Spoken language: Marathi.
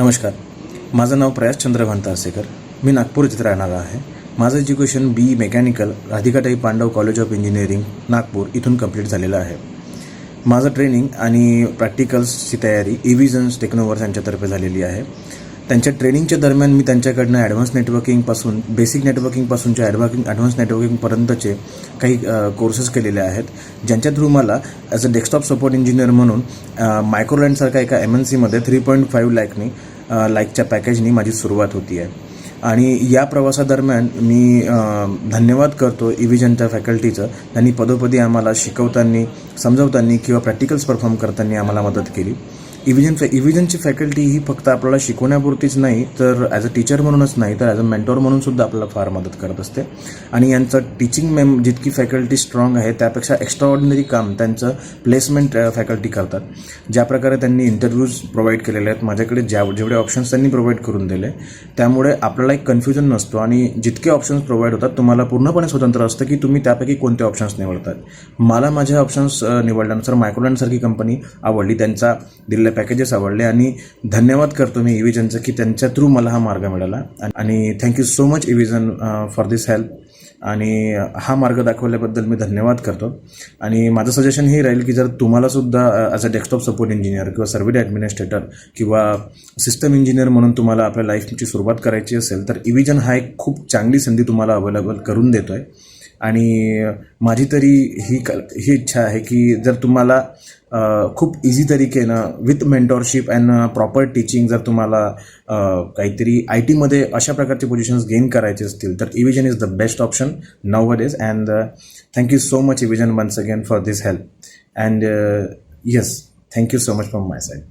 नमस्कार, माझं नाव प्रयास चंद्रभान तारसेकर. मी नागपूर इथे राहणारा आहे. माझं एज्युकेशन BE मेकॅनिकल राधिकाताई Pandav college of engineering Nagpur इथून कंप्लीट झालेलं आहे. माझं ट्रेनिंग आणि प्रॅक्टिकल्सची तयारी एव्हिजन्स टेक्नोवर्स यांच्यातर्फे झालेली आहे. त्यांच्या ट्रेनिंगच्या दरम्यान मी त्यांच्याकडनं ॲडव्हान्स नेटवर्किंगपासून बेसिक नेटवर्किंगपासूनच्या ॲडव्हान्स नेटवर्किंगपर्यंतचे काही कोर्सेस केलेले आहेत, ज्यांच्या थ्रू मला as a desktop support engineer म्हणून मायक्रोलँडसारख्या एका MNCमध्ये 3.5 लाखच्या पॅकेजनी माझी सुरुवात होती आहे. आणि या प्रवासादरम्यान मी धन्यवाद करतो एव्हिजनच्या फॅकल्टीचं. त्यांनी पदोपदी आम्हाला शिकवताना, समजवताना किंवा प्रॅक्टिकल्स परफॉर्म करताना आम्हाला मदत केली. एव्हिजनची फॅकल्टी ही फक्त आपल्याला शिकवण्यापुरतीच नाही, तर ॲज अ टीचर म्हणूनच नाही, तर ॲज अ मेंटॉर म्हणून सुद्धा आपल्याला फार मदत करत असते. आणि यांचं टीचिंग जितकी फॅकल्टी स्ट्रॉंग आहे त्यापेक्षा एक्स्ट्रा ऑर्डिनरी काम त्यांचं प्लेसमेंट फॅकल्टी करतात. ज्या प्रकारे त्यांनी इंटरव्ह्यूज प्रोव्हाइड केलेले आहेत, माझ्याकडे जेवढे ऑप्शन्स त्यांनी प्रोव्हाइड करून दिले, त्यामुळे आपल्याला एक कन्फ्युजन नसतो आणि जितके ऑप्शन्स प्रोव्हाइड होतात तुम्हाला पूर्णपणे स्वतंत्र असतं की तुम्ही त्यापैकी कोणते ऑप्शन्स निवडतात. मला माझे ऑप्शन्स निवडल्यानंतर मायक्रोलँडसारखी कंपनी आवडली, त्यांचा दिलेले पॅकेजेस आवडले आणि धन्यवाद करतो मी एव्हिजनचं की त्यांच्या थ्रू मला हा मार्ग मिळाला. आणि thank you so much Evision for this help. आणि हा मार्ग दाखवल्याबद्दल मी धन्यवाद करतो. आणि माझं सजेशन हे राहील की जर तुम्हालासुद्धा as a desktop support engineer किंवा सर्व्हिस ॲडमिनिस्ट्रेटर किंवा सिस्टम इंजिनियर म्हणून तुम्हाला आपल्या लाईफची सुरुवात करायची असेल, तर एव्हिजन हा एक खूप चांगली संधी तुम्हाला अवेलेबल करून देतो आहे. आणि माझी तरी ही इच्छा आहे की जर तुम्हाला खूप इझी तरीकेनं with mentorship and proper teaching जर तुम्हाला काहीतरी IT मध्ये अशा प्रकारचे पोझिशन्स गेन करायचे असतील, तर Evision is the best option nowadays. And thank you so much Evision once again for this help. And yes, thank you so much from my side.